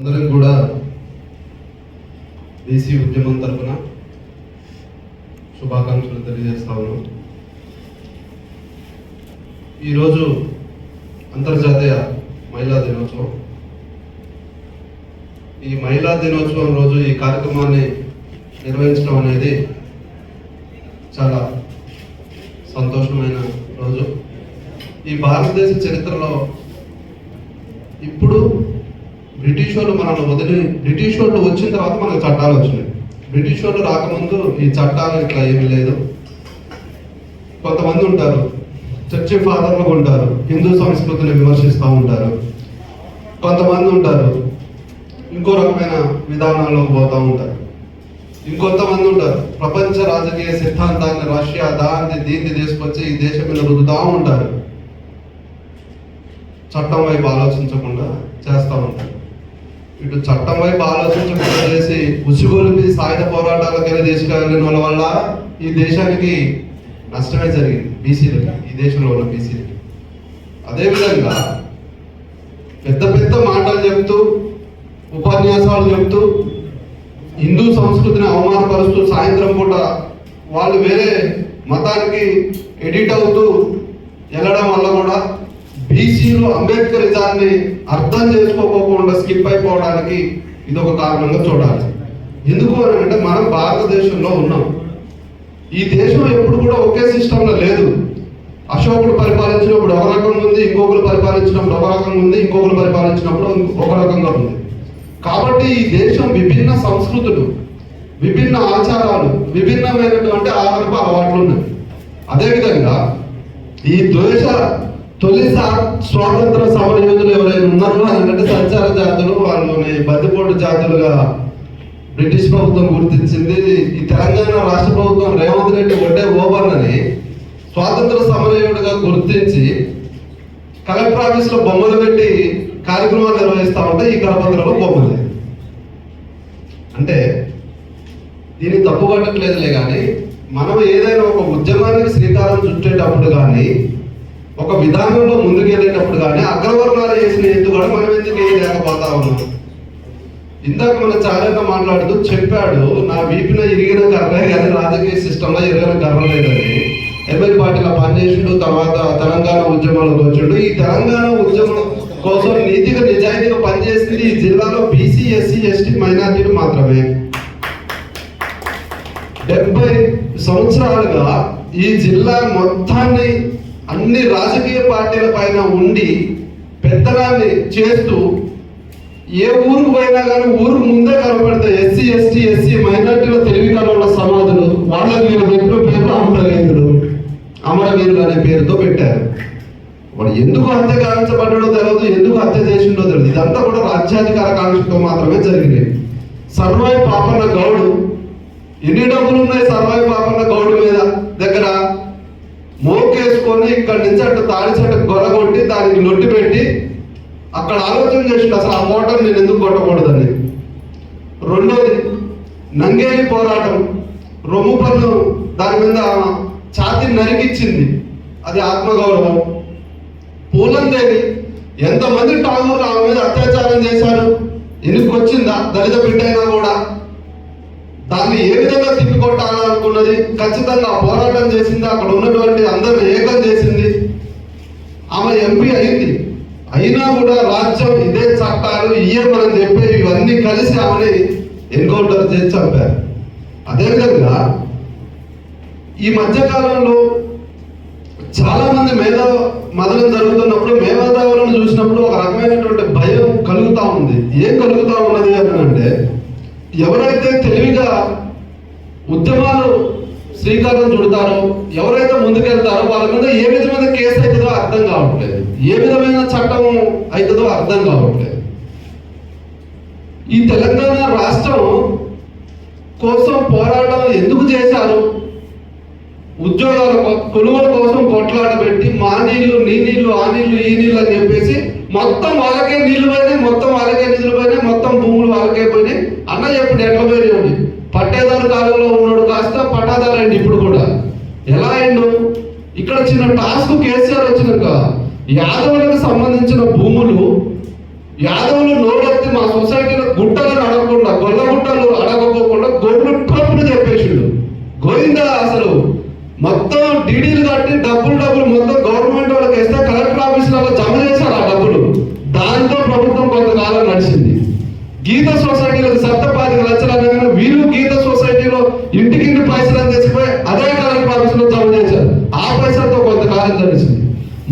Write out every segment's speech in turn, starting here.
అందరికి కూడా బీసీ ఉద్యమం తరఫున శుభాకాంక్షలు తెలియజేస్తా ఉన్నాం. ఈరోజు అంతర్జాతీయ మహిళా దినోత్సవం. ఈ మహిళా దినోత్సవం రోజు ఈ కార్యక్రమాన్ని నిర్వహించడం అనేది చాలా సంతోషమైన రోజు. ఈ భారతదేశ చరిత్రలో ఇప్పుడు బ్రిటిష్ వాళ్ళు మనల్ని వదిలి, బ్రిటిష్ వాళ్ళు వచ్చిన తర్వాత మనకు చట్టాలు వచ్చినాయి. బ్రిటిష్ వాళ్ళు రాకముందు ఈ చట్టాలు ఇట్లా ఏమీ లేదు. కొంతమంది ఉంటారు, చర్చి ఫాదర్లు ఉంటారు, హిందూ సంస్కృతిని విమర్శిస్తూ ఉంటారు. కొంతమంది ఉంటారు ఇంకో రకమైన విధానాల్లోకి పోతూ ఉంటారు. ఇంకొంతమంది ఉంటారు ప్రపంచ రాజకీయ సిద్ధాంతాన్ని రష్యా దీన్ని తీసుకొచ్చి ఈ దేశం మీద రుద్దుతూ ఉంటారు. చట్టం వైపు ఆలోచించకుండా చేస్తూ ఉంటారు. ఇటు చట్టం వైపు ఆలోచించకుండా చేసి ఉసుగొలిపి సాయుధ పోరాటాలకైనా తీసుకెళ్ళిన వల్ల ఈ దేశానికి నష్టమే జరిగింది. బీసీలకి, ఈ దేశంలో ఉన్న బీసీలకి. అదేవిధంగా పెద్ద పెద్ద మాటలు చెప్తూ, ఉపన్యాసాలు చెప్తూ, హిందూ సంస్కృతిని అవమానపరుస్తూ, సాయంత్రం పూట వాళ్ళు వేరే మతానికి ఎడిట్ అవుతూ వెళ్ళడం వల్ల కూడా బీసీలు అంబేద్కరిజాన్ని అర్థం చేసుకోకుండా స్కిప్ అయిపోవడానికి ఇది ఒక కారణంగా చూడాలి. ఎందుకు అని అంటే మనం భారతదేశంలో ఉన్నాం. ఈ దేశం ఎప్పుడు కూడా ఒకే సిస్టంలో లేదు. అశోకుడు పరిపాలించినప్పుడు ఒక రకంగా ఉంది, ఇంకొకరు పరిపాలించినప్పుడు ఒక రకంగా ఉంది, ఇంకొకరు పరిపాలించినప్పుడు ఒక రకంగా ఉంది. కాబట్టి ఈ దేశం విభిన్న సంస్కృతులు, విభిన్న ఆచారాలు, విభిన్నమైనటువంటి ఆహారపు అలవాట్లు ఉన్నాయి. అదేవిధంగా ఈ తొలి స్వాతంత్ర సమర యోధులు ఎవరైనా ఉన్నారో అంటే సంచార జాతులు, వాళ్ళని బద్దిపోటు జాతులుగా బ్రిటిష్ ప్రభుత్వం గుర్తించింది. ఈ తెలంగాణ రాష్ట్ర ప్రభుత్వం రేవంత్ రెడ్డి ఒడ్డే ఓబర్నని స్వాతంత్ర సమరయోధుడిగా గుర్తించి కలెక్టర్ ఆఫీసులో బొమ్మలు పెట్టి కార్యక్రమాలు నిర్వహిస్తా ఉంటే ఈ కరపత్రంలో బొమ్మలు. అంటే దీన్ని తప్పు పట్టట్లేదులే, కానీ మనం ఏదైనా ఒక ఉద్యమానికి శ్రీకారం చుట్టేటప్పుడు కానీ, ఒక విధానంలో ముందుకెళ్ళేటప్పుడు కానీ అగ్రవర్ణాలు చేసిన ఎందుకు కూడా మనం ఎందుకు వేయలేకపోతా ఉన్నాం. ఇందాక మన చాలక మాట్లాడుతూ చెప్పాడు, నా వీపిన ఇరిగిన కర్రే కానీ రాజకీయ సిస్టంలో ఇరిగిన కర్ర లేదని. ఎంఎల్ పార్టీలో పనిచేసిండు, తర్వాత తెలంగాణ ఉద్యమాలకు వచ్చాడు. ఈ తెలంగాణ ఉద్యమం కోసం నీతిగా నిజాయితీగా పనిచేసింది ఈ జిల్లాలో బీసీ, ఎస్సీ, ఎస్టీ మైనార్టీలు మాత్రమే. 70 సంవత్సరాలుగా ఈ జిల్లా మొత్తాన్ని అన్ని రాజకీయ పార్టీల పైన ఉండి పెద్దలాన్ని చేస్తూ ఏ ఊరికి పోయినా కానీ ఊరు ముందే కనపడితే ఎస్సీ, ఎస్టీ, ఎస్సీ మైనార్టీల తెలివికల సమాధులు, వాళ్ళకి వీళ్ళు పెట్టిన పేర్లు అమరవీరులు అనే పేరుతో పెట్టారు. వాడు ఎందుకు హత్య కావించబడ్డాడో తెలియదు, ఎందుకు హత్య చేసిండో తెలియదు. ఇదంతా కూడా రాజ్యాధికార కాంక్షతో మాత్రమే జరిగినాయి. సర్వాయి పాపన్న గౌడు, ఎన్ని డబ్బులు ఉన్నాయి సర్వాయి పాపన్న గౌడు మీద దగ్గర? మోకేసుకొని ఇక్కడి నుంచి అటు తాడి చెట్టు గొరగొట్టి దానికి లొట్టి పెట్టి అక్కడ ఆలోచన చేసిండు, అసలు ఆ మోటార్ నేను ఎందుకు కొట్టకూడదని. రెండోది నంగేలి పోరాటం, రొమ్ము పన్ను దాని మీద ఛాతీ నరికిచ్చింది, అది ఆత్మగౌరవం. పూలందేవి, ఎంతమంది ఠాగూర్లు ఆమె మీద అత్యాచారం చేశారు, ఎందుకు వచ్చిందా? దళిత బిడ్డ అయినా కూడా దాన్ని ఏ విధంగా తిప్పికొట్టాలనుకున్నది, ఖచ్చితంగా పోరాటం చేసింది, అక్కడ ఉన్నటువంటి అందరిని ఏకం చేసింది. ఆమె ఎంపీ అయింది, అయినా కూడా రాజ్యం ఇదే చట్టాలు మనం చెప్పేవి ఇవన్నీ కలిసి ఆమెని ఎన్కౌంటర్ చేసి చంపారు. అదేవిధంగా ఈ మధ్యకాలంలో చాలా మంది మదనం జరుగుతున్నప్పుడు మేధావులను చూసినప్పుడు ఒక రకమైనటువంటి భయం కలుగుతూ ఉంది. ఏం కలుగుతూ ఉన్నది అని అంటే, ఎవరైతే తెలివిగా ఉద్యమాలు శ్రీకారం చుడతారో, ఎవరైతే ముందుకెళ్తారో వాళ్ళ మీద ఏ విధమైన కేసు అవుతుందో అర్థం కావట్లేదు, ఏ విధమైన చట్టం అవుతుందో అర్థం కావట్లేదు. ఈ తెలంగాణ రాష్ట్రం కోసం పోరాటం ఎందుకు చేశారు? ఉద్యోగాల కొనుగోలు కోసం కొట్లాట పెట్టి మా నీళ్లు, నీ నీళ్లు, ఆ నీళ్లు, ఈ నీళ్లు అని చెప్పేసి మొత్తం వాళ్ళకే నీళ్లు పోయినాయి, మొత్తం వాళ్ళకే నిధులు పోయినాయి, మొత్తం భూములు వాళ్ళకే పోయినాయి. అన్న ఎప్పుడు ఎట్లా పోయినాయి? పట్టేదారు కాలంలో ఉన్నాడు కాస్త పట్టాదారు అయింది. ఇప్పుడు కూడా ఎలా అయిండు? ఇక్కడ చిన్న టాస్క్ కేసీఆర్ వచ్చినాక యాదవులకు సంబంధించిన భూములు యాదవులు నోరెత్తి మా సొసైటీలో గుట్టలను అడగకుండా గొల్ల గుట్టలు అడగకోకుండా గొర్రెలు టప్పును చెప్పేసిండు. గోయిందా అసలు మొత్తం డీడీలు కట్టి డబ్బులు మొత్తం గవర్నమెంట్ వాళ్ళకి వేస్తే కలెక్టర్ ఆఫీసులలో జమ చేశారు ఆ డబ్బులు. దాంతో ప్రభుత్వం కొంతకాలం నడిచింది. గీత సొసైటీలకు 7-5 లక్షలు అనగానే వీళ్ళు గీత సొసైటీలో ఇంటికి పైసలు తెచ్చిపోయి అదే కలెక్టర్ ఆఫీసులో జమ చేశారు. ఆ పైసలతో కొంతకాలం నడిచింది.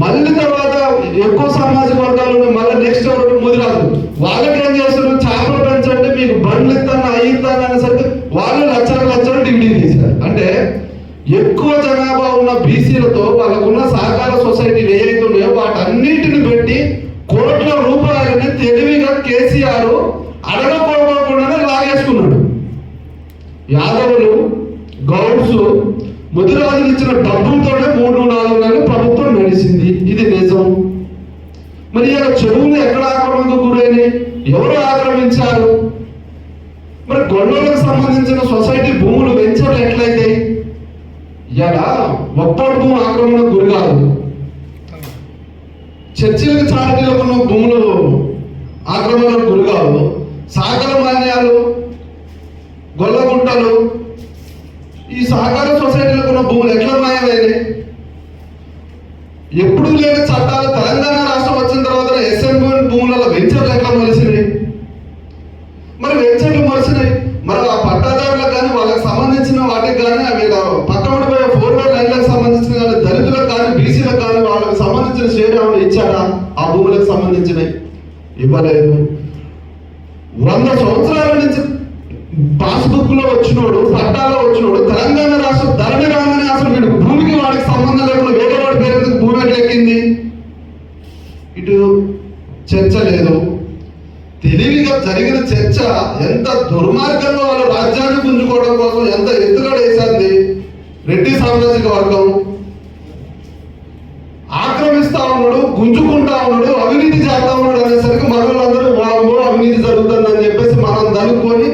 మళ్ళీ తర్వాత ఎక్కువ సామాజిక వర్గాలు మళ్ళీ నెక్స్ట్ ఎవరు ముదిరాదు వాళ్ళకి ఏం చేస్తారు, చేపలు పెంచండి మీకు బండ్లు ఇస్తాను అవి ఇస్తాను అనేసరికి వాళ్ళు లక్షలు డివిడీ తీశారు. అంటే ఎక్కువ జనాభా ఉన్న బీసీలతో వాళ్ళకున్న సహకార సొసైటీలు ఏవైతే ఉన్నాయో వాటన్నిటిని పెట్టి కోట్ల రూపాయలని తెలివిగా కేసీఆర్ అడగపోకుండానే లాగేసుకున్నాడు. యాదవులు గౌడ్స్ ముదిరాజులు ఇచ్చిన డబ్బులతోనే 3-4 నెలలు ప్రభుత్వం నడిచింది. ఇది నిజం. మరి ఇలా చెరువులు ఎక్కడ ఆక్రమణకు గురైనాయి, ఎవరు ఆక్రమించారు? మరి గొడవలకు సంబంధించిన సొసైటీ భూములు వెంచర్లు ఎట్లయితాయి? ఇలా ఒప్పటి భూమి ఆక్రమణకు గురి కాదు. చర్చిలకు చారిటీలకు ఉన్న భూములు ఆక్రమణకు గురి కాదు. సహకార మాన్యాలు గొల్లగుంటలు ఈ సహకార సొసైటీలకు ఉన్న భూములు ఎట్లా మాయమైనాయి? ఎప్పుడు లేని చట్టాలు తెలంగాణ రాష్ట్రం వచ్చిన తర్వాత ఎస్ఎంబీ భూములలో వెంచర్లు ఎట్లా మొలిసినాయి? మరి వెంచర్లు మొలిసినాయి, మరి ఆ పట్టాదారులకు కానీ వాళ్ళకి సంబంధించిన వాటికి కానీ అవి పక్కబడిపోయే 4-way లైన్లకు సంబంధించిన కానీ దళితులకు కానీ బీసీలకు కానీ వాళ్ళకి సంబంధించిన షేర్ ఏమైనా ఇచ్చారా? ఆ భూములకు సంబంధించినవి ఇవ్వలేదు. 100 సంవత్సరాల నుంచి పాస్బుక్ లో వచ్చినోడు పట్టాలో వచ్చినోడు తెలంగాణ రాష్ట్రం ధరణి రాగానే అసలు వీడు భూమికి వాడికి సంబంధం లేకుండా వేరే వాడి పేరు భూమి ఎట్లెక్కింది? ఇటు చర్చ లేదు. తెలివిగా జరిగిన చర్చ ఎంత దుర్మార్గంగా వాళ్ళు రాజ్యాన్ని పుంజుకోవడం కోసం ఎంత ఎత్తుగడ వేసింది. రెడ్డి సామాజిక వర్గం ఆక్రమిస్తా ఉన్నాడు, గుంజుకుంటా ఉన్నాడు, అవినీతి చేస్తా ఉన్నాడు అనేసరికి మనలందరూ వామో అవినీతి జరుగుతుందని చెప్పేసి మనం దనుక్కొని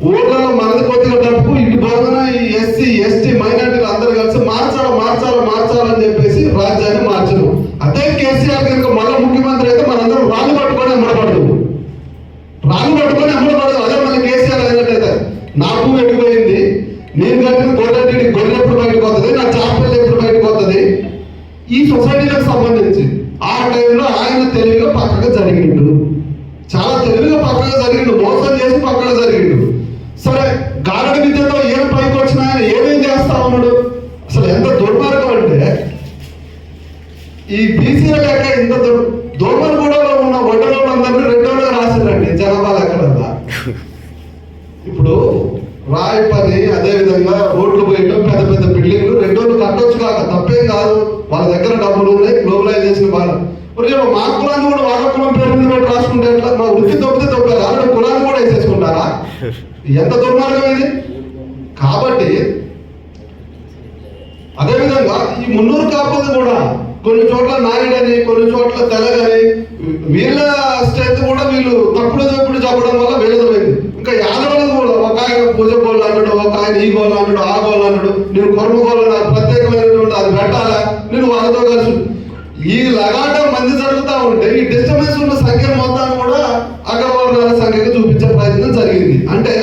ఊర్లలో మనది కొద్దిగా డబ్బు ఇటు బోధన ఈ ఎస్సీ ఎస్టీ మైనార్టీలు అందరూ కలిసి మార్చాలని చెప్పేసి రాజ్యాన్ని మార్చరు. అదే కేసీఆర్ కనుక మళ్ళీ ముఖ్యమంత్రి అయితే మనందరం రాళ్ళు పట్టుకొని అమ్మడపడదు. అదే మన కేసీఆర్ అయినట్టయితే నా భూమి ఎడిపోయింది, నేను కట్టిన గొడ్డటి గొర్రె ఎప్పుడు బయటకు పోతుంది, నా చేపలు ఎప్పుడు బయటకు పోతుంది, ఈ సొసైటీలకు సంబంధించి ఆ టైంలో ఆయన తెలివిగా పక్కగా జరిగిండు. చాలా తెలివిగా పక్కగా జరిగిండు, మోసం చేసి పక్కగా జరిగిండు. సరే గారడి విద్యతో ఏం పైకి వచ్చినా ఆయన ఏమేం చేస్తా ఉన్నాడు? అసలు ఎంత దుర్మార్గం అంటే ఈ బీసీల లెక్క ఇంత దోమలగూడలో ఉన్న వడ్డలందరినీ 2వ రాసిందండి జనాభా లెక్కలంతా. ఇప్పుడు రాయి పని అదే విధంగా రోడ్లు పోయడం పెద్ద పెద్ద బిల్డింగ్లు 2 కట్టొచ్చు కాక తప్పేం కాదు. వాళ్ళ దగ్గర డబ్బులు ఉన్నాయి, గ్లోబలైజేషన్ వాళ్ళు మా కులాన్ని కూడా వాళ్ళ కులం పేరు మీద పెట్టి రాసుకుంటే ఎట్లా? మా వృత్తి తొప్పారు అలాంటి కులాన్ని కూడా వేసేసుకుంటారా? ఎంత దుర్మార్గం ఇది. కాబట్టి అదేవిధంగా ఈ మున్నూరు కాపుది కూడా కొన్ని చోట్ల నాయుడని కొన్ని చోట్ల తెలగని వీళ్ళ స్ట్రెంత్ కూడా వీళ్ళు తప్పుడు చెప్పడం వల్ల వీళ్ళదమైంది. ఇంకా యాదవులకు కూడా ఒక ఆయన పూజ గోళ్ళు అంటాడు, ఒక ఆయన ఈ గోళ్ళు అంటాడు, ఆ గోళ్ళు అంటాడు, నేను కొరమ గోళ్ళు నాకు ప్రత్యేకమైనటువంటి అది పెట్టాలా, నేను వాళ్ళతో కలిసి ఈ లగాట మంది జరుగుతూ ఉంటే ఈ డిస్టర్బెన్స్ ఉన్న సంఖ్య మొత్తాన్ని కూడా అగ్రవర్ణాల సంఖ్యకు చూపించే ప్రయత్నం జరిగింది. అంటే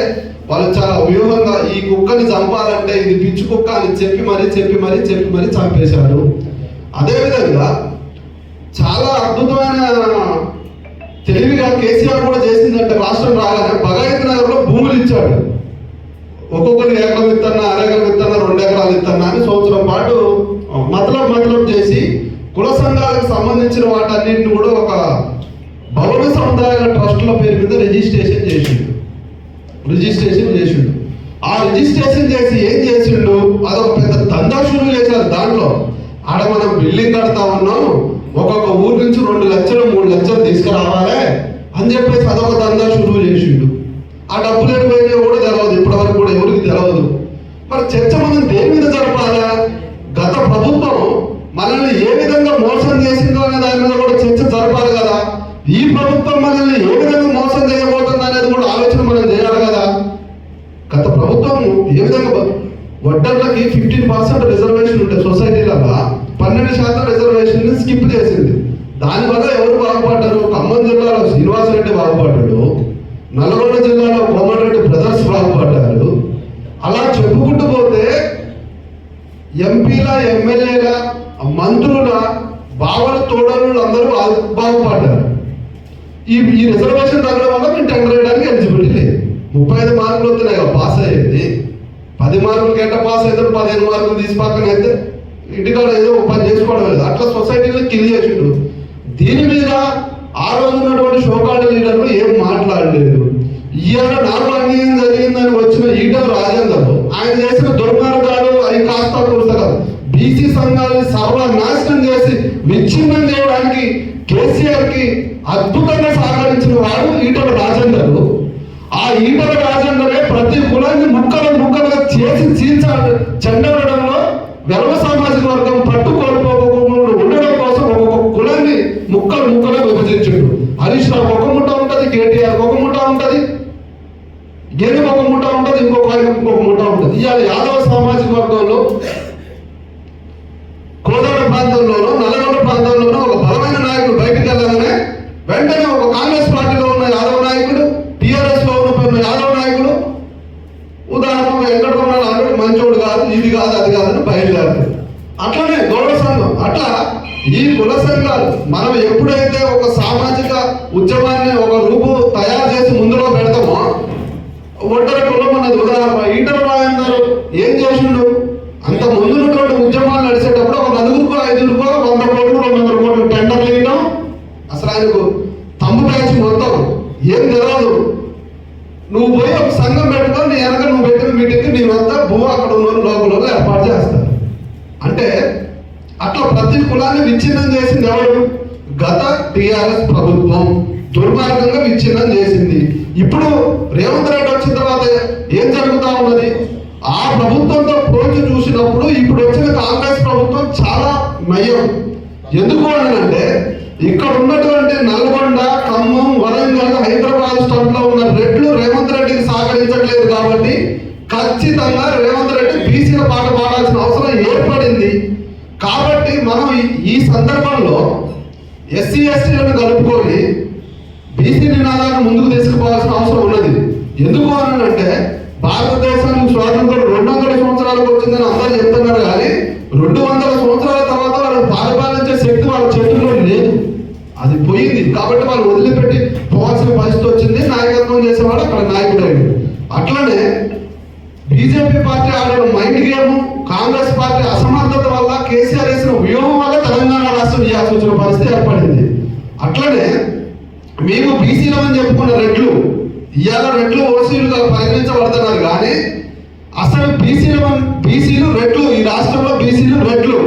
వాళ్ళు చాలా వ్యూహంగా ఈ కుక్కని చంపాలంటే ఇది పిచ్చి కుక్క అని చెప్పి మరీ చంపేశాడు. అదేవిధంగా చాలా అద్భుతమైన తెలివిగా కేసీఆర్ కూడా చేసిందంటే రాష్ట్రం రాగానే భగత్ నగర్ లో భూములు ఇచ్చాడు. ఒక్కొక్కరు ఎకరం ఇస్తున్నా, అరెకరం ఇస్తున్నా, 2 ఎకరాలు ఇస్తున్నా అని సంవత్సరం పాటు మతలబ్ చేసి కుల సంఘాలకు సంబంధించిన వాటన్నింటిని కూడా ఒక భవన సముదాయాల ట్రస్టుల పేరు మీద రిజిస్ట్రేషన్ చేసిండు. ఆ రిజిస్ట్రేషన్ చేసి ఏం చేసిండు, అదొక పెద్ద దందా షురూ చేశారు. దాంట్లో ఆడ మనం బిల్డింగ్ కడతా ఉన్నాం, ఒక్కొక్క ఊరు నుంచి 2 లక్షలు 3 లక్షలు తీసుకురావాలి అని చెప్పేసి అదొక దందా షురూ చేసిండు. ఆ డబ్బులు ఎడిపోయినా కూడా తెలియదు, ఇప్పటివరకు కూడా ఎవరికి తెలియదు. మరి చర్చ మనం దేని మీద జరపాలా? గత ప్రభుత్వం మనల్ని ఏ విధంగా మోసం చేసిందో అనే దాని మీద కూడా చర్చ జరపాలి కదా. ఈ ప్రభుత్వం మనల్ని ఏ విధంగా మోసం చేయబోతుంది అనేది కూడా ఆలోచన మనం చేయాలి కదా. గత ప్రభుత్వం ఏ విధంగా వడ్డర్లకి 15% రిజర్వేషన్ ఉంటే సొసైటీలలో 12% రిజర్వేషన్ స్కిప్ చేసింది. దానివల్ల ఎవరు బాగుపడ్డారు? ఖమ్మం జిల్లాలో శ్రీనివాసరెడ్డి బాగుపడ్డాడు, నల్గొండ జిల్లాలో కోమటిరెడ్డి బ్రదర్స్ బాగుపడ్డారు. అలా చెప్పుకుంటూ పోతే ఎంపీల, ఎమ్మెల్యేల, మంత్రుల బావలు, తోడలు అందరూ బాగుపడ్డారు. ఈ రిజర్వేషన్ తగ్గడం వల్ల మేము టెండర్ వేయడానికి ఎలిజిబిలిటీ లేదు. 35 మార్కులు వస్తున్నాయి పాస్ అయ్యేది. 10 మార్కులు గంట పాస్ అయితే 15 మార్కులు తీసి పక్కన అయితే ఇంటికాడ ఏదో పని చేసుకోవడం లేదు. అట్లా సొసైటీలో కిల్ చేసిండు. దీని మీద ఆ రోజు ఉన్నటువంటి షోకాల్డ్ లీడర్లు ఏం మాట్లాడలేదు. ఇవాళ నాకు అన్యాయం జరిగిందని వచ్చిన ఈటల రాజేందర్ ఆయన చేసిన దుర్మార్గాలు అవి కాస్త కూర్చోగలరు. బీసీ సంఘాలని సర్వనాశనం చేసి విచ్ఛిన్నం చేయడానికి కేసీఆర్ కి అద్భుతంగా సహకరించిన వాడు ఈటల రాజేందర్. ఆ ఈటల రాజేందరే ప్రతి కులాన్ని ముక్కలుగా చేసి చెండడంలో వెలవ సామాజిక వర్గం పట్టు కోల్పోకుండా ఉండడం కోసం ఒక్కొక్క కులాన్ని ముక్కలుగా విభజించుడు. హరీష్ రావు ఒక ముఠ ఉంటుంది, కేటీఆర్ ఒక ముఠ ఉంటుంది, గెలు ఒక ముఠ ఉంటుంది, ఇంకొక ముఠ ఉంటుంది. ఇవాళ యాదవ సామాజిక వర్గంలో కోదాడ ప్రాంతంలోనో నల్గొండ ప్రాంతంలోనో ఒక బలమైన నాయకుడు బయటకు వెళ్ళగానే వెంటనే ఒక కాంగ్రెస్ పార్టీలో ఉన్న యాదవ నాయకుడు, టీఆర్ఎస్ లో ఉన్న యాదవ నాయకుడు, ఉదాహరణకు వెంకటరమణ అన్నాడు మంచోడు కాదు, ఇది కాదు, అది కాదని బయలుదేరారు. అట్లనే గౌరవ సంఘం, అట్లా ఈ కుల సంఘాలు మనం ఎప్పుడైతే ఒక సామాజిక ఉద్యమాన్ని ఒక రూపు తయారు చేసి ముందులో పెడతామో, ఒంటరి కులం అన్నది ఉదాహరణ. ఈటల రాజేందర్ ఏం చేసిండు? అంత ముందున్నటువంటి ఉద్యమాలు నడిచేటప్పుడు ఒక 4 5 100 కోట్లు 200 కోట్లు టెండర్లు వేయడం, అసలు ఆయనకు తమ్ము బ్యాచ్ మొత్తం ఏం తెలియదు. నువ్వు పోయి ఒక సంఘం పెట్టుకో, నీ వెనక నువ్వు పెట్టిన మీటింగ్ నీ వద్ద భూ అక్కడ ఉన్న లోపల ఏర్పాటు చేస్తారు. అంటే అట్లా ప్రతి కులాన్ని విచ్ఛిన్నం చేసింది ఎవరు? గత టీఆర్ఎస్ ప్రభుత్వం దుర్మార్గంగా విచ్ఛిన్నం చేసింది. ఇప్పుడు రేవంత్ రెడ్డి వచ్చిన తర్వాత ఏం జరుగుతా ఉన్నది? ఆ ప్రభుత్వంతో పోల్చి చూసినప్పుడు ఇప్పుడు వచ్చిన కాంగ్రెస్ ప్రభుత్వం చాలా నయం. ఎందుకు అంటే ఇక్కడ ఉన్నటువంటి నల్గొండ, ఖమ్మం, వరంగల్, హైదరాబాద్ స్టేట్ లో ఉన్న రెడ్లు రేవంత్ రెడ్డికి సహకరించట్లేదు. కాబట్టి ఖచ్చితంగా రేవంత్ రెడ్డి బీసీల పాట పాడాల్సిన అవసరం ఏర్పడింది. కాబట్టి మనం ఈ సందర్భంలో ఎస్సీ ఎస్టీలను కలుపుకొని బీసీ నినాదాన్ని ముందుకు తీసుకుపోవాల్సిన అవసరం ఉన్నది. ఎందుకు అంటే భారతదేశానికి స్వాతంత్రం 200 సంవత్సరాలకు వచ్చిందని అందరూ చెప్తున్నారు, కానీ 200 సంవత్సరాల తర్వాత వాళ్ళు పరిపాలించే శక్తి వాళ్ళ చేతుల్లో లేదు, అది పోయింది. కాబట్టి వాళ్ళు వదిలిపెట్టి పోవాల్సిన పరిస్థితి వచ్చింది. నాయకత్వం చేసేవాడు అక్కడ నాయకుడు అయ్యాడు. అట్లనే బీజేపీ పార్టీ ఆడిన మైండ్ గేమ్, కాంగ్రెస్ పార్టీ అసమర్థత వల్ల, కేసీఆర్ వేసిన వ్యూహం వల్ల తెలంగాణ రాష్ట్రం ఇవ్వాల్సి వచ్చిన పరిస్థితి ఏర్పడింది. అట్లనే మేము బీసీలమని చెప్పుకున్న రెడ్లు ఇవాళ రెడ్లు ఓసీలుగా పరిగణించబడుతున్నారు, కానీ అసలు బీసీలు రెడ్లు, ఈ రాష్ట్రంలో బీసీలు రెడ్లు.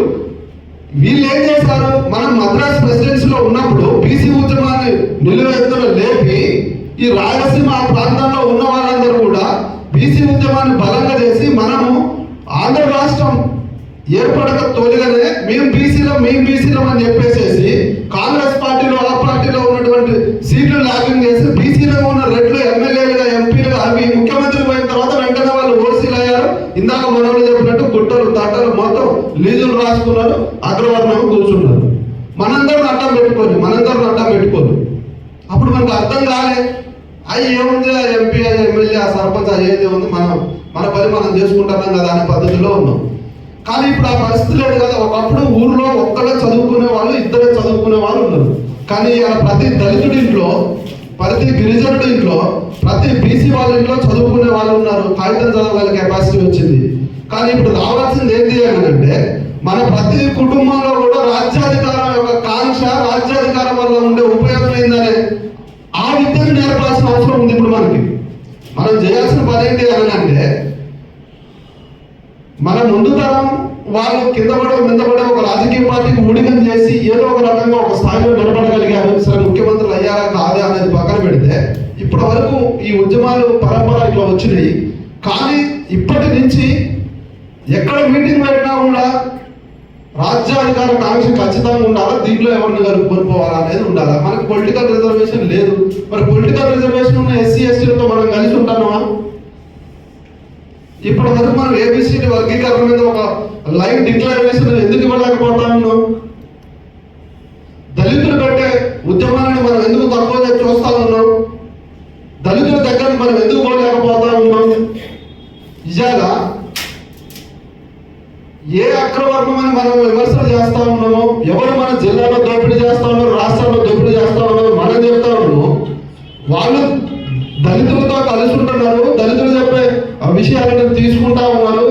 వీళ్ళు ఏం చేశారు? మనం మద్రాస్ ప్రెసిడెన్సీ లో ఉన్నప్పుడు బీసీ ఉద్యమాన్ని నిలువెత్తున లేపి ఈ రాయలసీమ ఆ ప్రాంతంలో ఉన్న వాళ్ళందరూ కూడా బీసీ ఉద్యమాన్ని బలంగా చేసి మనము ఆంధ్ర రాష్ట్రం ఏర్పడక తొలిగానే మేము బీసీలం అని చెప్పేసేసి కాంగ్రెస్ పార్టీలో ఆ పార్టీలో ఉన్నటువంటి సీట్లు లాగింగ్ చేసి బీసీలో ఉన్న రెడ్లు ఎమ్మెల్యేలుగా, ఎంపీలుగా, అవి ముఖ్యమంత్రి పోయిన తర్వాత వెంటనే వాళ్ళు ఓసీలు అయ్యారు. ఇందాక మనోళ్ళు చెప్పినట్టు గుట్టలు తట్టలు మొత్తం లీజులు రాసుకున్నారు, అగ్రవర్ణం కూర్చున్నారు. మనందరం అడ్డం పెట్టుకోరు. అప్పుడు మనకు అర్థం కాలే, అవి ఏముంది, ఆ ఎంపీ, ఆ ఎమ్మెల్యే, ఆ సర్పంచ్ అయ్యేది ఉంది, మన పని మనం చేసుకుంటున్నాం కదా అనే పద్ధతిలో ఉన్నాం. కానీ ఇప్పుడు ఆ పరిస్థితి లేదు కదా. ఒకప్పుడు ఊర్లో ఒక్కరే చదువుకునే వాళ్ళు, ఇద్దరే చదువుకునే వాళ్ళు ఉన్నారు. కానీ ప్రతి దళితుడి ఇంట్లో, ప్రతి గిరిజనుడి ఇంట్లో, ప్రతి బీసీ వాళ్ళ ఇంట్లో చదువుకునే వాళ్ళు ఉన్నారు. కాగితం చదవగల కెపాసిటీ వచ్చింది. కానీ ఇప్పుడు రావాల్సింది ఏంటి అని అంటే, మన ప్రతి కుటుంబంలో కూడా రాజ్యాధికారం యొక్క కాంక్ష, రాజ్యాధికారం వల్ల ఉండే ఉపయోగం ఏంటనే ఆ విద్యను నేర్పాల్సిన అవసరం ఉంది. ఇప్పుడు మనం చేయాల్సిన పని ఏంటి అని అంటే, మన ముందు తరం వాళ్ళు కింద పడే ఒక రాజకీయ పార్టీకి ఊడికం చేసి ఏదో ఒక రకంగా ఒక స్థాయిలో నిలబడగలిగారు. సరే ముఖ్యమంత్రులు అయ్యారా కాదా అనేది పక్కన పెడితే, ఇప్పటి వరకు ఈ ఉద్యమాలు పరంపర ఇట్లా వచ్చినాయి. కానీ ఇప్పటి నుంచి ఎక్కడ మీటింగ్ పెట్టినా కూడా రాజ్యాధికార కాంక్ష ఖచ్చితంగా ఉండాలా, దీంట్లో ఎవరిని కొనుక్కోవాలా అనేది ఉండాలా. మనకి పొలిటికల్ రిజర్వేషన్ లేదు. మరి పొలిటికల్ రిజర్వేషన్ ఉన్న ఎస్సీ ఎస్టీలతో మనం కలిసి ఉంటామా? ఇప్పటి వరకు మనం ఏబిసిడి వర్గీకరణ మీద ఒక లైవ్ డిక్లరేషన్ ఎందుకు ఇవ్వలేకపోతా ఉన్నాం? దళితులు మనం ఎందుకు తక్కువ చూస్తా ఉన్నాం? దళితుల దగ్గరకు మనం ఎందుకు పోలేకపోతా ఉన్నాం? ఇవాళ ఏ అగ్రవర్ణం అని మనం విమర్శలు చేస్తా ఉన్నామో, ఎవరు మన జిల్లాలో దోపిడీ చేస్తా ఉన్నారు, రాష్ట్రాల్లో దోపిడీ చేస్తా ఉన్నారో మనం చెప్తా ఉన్నాము. వాళ్ళు దళితులతో కలిసి ఉంటున్నారు, దళితులు చెప్పే విషయాలను తీసుకుంటా ఉన్నారు,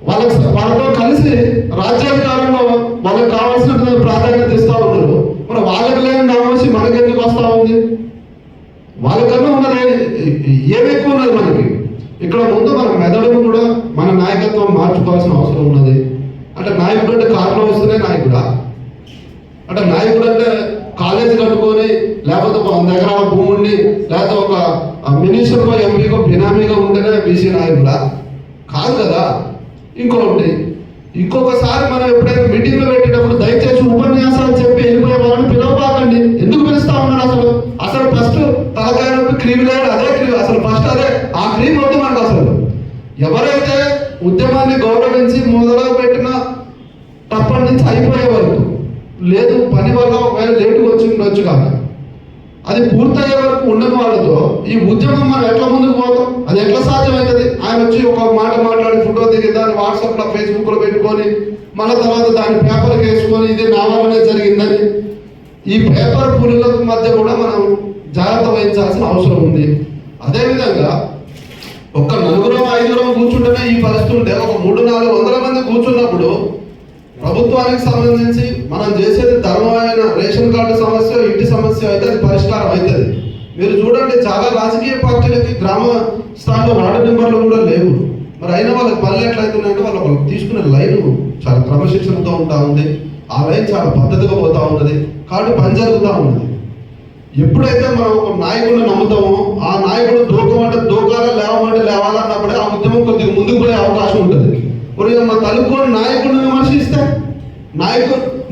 వాళ్ళతో కలిసి రాజ్యాధికారంలో వాళ్ళకి కావాల్సిన ప్రాధాన్యత ఇస్తా ఉన్నారు. మరి వాళ్ళకి లేని నామోసి మనకెందుకు వస్తా ఉంది? వాళ్ళకన్నా ఉన్నది ఏమి ఎక్కువ ఉన్నది మనకి. ఇక్కడ ముందు మన మెదడును కూడా మన నాయకత్వం మార్చుకోవాల్సిన అవసరం ఉన్నది. అంటే నాయకుడు అంటే కారులో వస్తేనే నాయకుడా? అంటే నాయకుడు అంటే కాలేజీ కట్టుకొని లేకపోతే 100 ఎకరాల భూమి ఉండి లేకపోతే ఒక మినిస్టర్కో ఎంపీకో బినామీగా ఉంటేనే బీసీ నాయకుడా? కాదు కదా. ఇంకొకసారి మనం ఎప్పుడైనా మీటింగ్లో పెట్టేటప్పుడు దయచేసి ఉపన్యాసాలు చెప్పి వెళ్ళిపోయే వాళ్ళని పిలవబాకండి. ఎందుకు పిలుస్తా ఉన్నాడు? అసలు ఫస్ట్ తలకాయ నొప్పి క్రీమ్ లేదు, అదే క్రీమ్ అసలు ఫస్ట్ అదే. ఆ క్రీమ్ వద్దు మనకు. అసలు ఎవరైతే ఉద్యమాన్ని గౌరవించి మొదలు పెట్టిన తప్పటి నుంచి అయిపోయే వరకు లేదు, పని వల్ల ఒకవేళ లేటుగా వచ్చి కాదు, అది పూర్తయ్యే వరకు ఉండని వాళ్ళతో ఈ ఉద్యమం మనం ఎట్లా ముందుకు పోతాం? అది ఎట్లా సాధ్యమవుతుంది? ఆయన వచ్చి ఒక మాట మాట్లాడి ఫోటో దిగి దాన్ని వాట్సాప్లో ఫేస్బుక్లో పెట్టుకొని మళ్ళీ తర్వాత దాన్ని పేపర్కి వేసుకొని ఇది నా వల్లనే జరిగిందని ఈ పేపర్ పులుల మధ్య కూడా మనం జాగ్రత్త వహించాల్సిన అవసరం ఉంది. అదేవిధంగా ఒక్క 4-5 కూర్చుంటేనే ఈ పరిస్థితి ఉంటే ఒక 300-400 మంది కూర్చున్నప్పుడు ప్రభుత్వానికి సంబంధించి మనం చేసేది ధర్మమైన రేషన్ కార్డు సమస్య, ఇంటి సమస్య అయితే అది పరిష్కారం అవుతుంది. మీరు చూడండి, చాలా రాజకీయ పార్టీలకి గ్రామ స్థాయిలో వార్డు మెంబర్లు కూడా లేవు. మరి అయినా వాళ్ళకి పనులు ఎట్లయితున్నాయంటే వాళ్ళు తీసుకునే లైన్ చాలా క్రమశిక్షణతో ఉంటా ఉంది. ఆ లైన్ చాలా పద్ధతిగా పోతా ఉన్నది కాబట్టి పని జరుగుతూ ఉన్నది. ఎప్పుడైతే మనం ఒక నాయకుడిని నమ్ముతామో ఆ నాయకుడు దూకమంటే దూకాలా, లేవమంటే లేవాలన్నప్పుడే ఆ ఉద్యమం కొద్దిగా ముందుకు పోయే అవకాశం ఉంటుంది. మా తలుపుకొని నాయకుడిని విమర్శిస్తే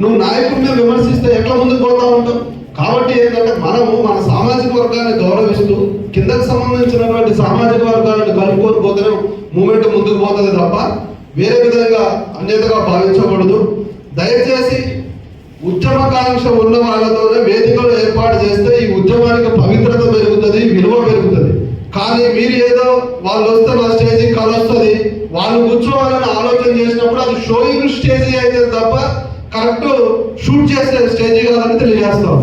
నువ్వు నాయకుడిని విమర్శిస్తే ఎట్లా ముందుకు పోతా ఉంటావు? కాబట్టి ఏంటంటే మనము మన సామాజిక వర్గాన్ని గౌరవిస్తూ కిందకు సంబంధించినటువంటి సామాజిక వర్గాలను కలుపుకొని పోతేనే మూమెంట్ ముందుకు పోతుంది తప్ప వేరే విధంగా అన్యతగా భావించకూడదు. దయచేసి ఉద్యమకాంక్ష ఉన్న వాళ్ళతోనే వేదికలు ఏర్పాటు చేస్తే ఈ ఉద్యమానికి పవిత్రత పెరుగుతుంది, విలువ పెరుగుతుంది. కానీ మీరు ఏదో వాళ్ళు వస్తే నా స్టేజీ కళ వస్తుంది, వాళ్ళు కూర్చోవాలని ఆలోచన చేసినప్పుడు అది షోయింగ్ స్టేజీ అయితే తప్ప కరెక్ట్ షూట్ చేసే స్టేజీ కాదని తెలియజేస్తాం.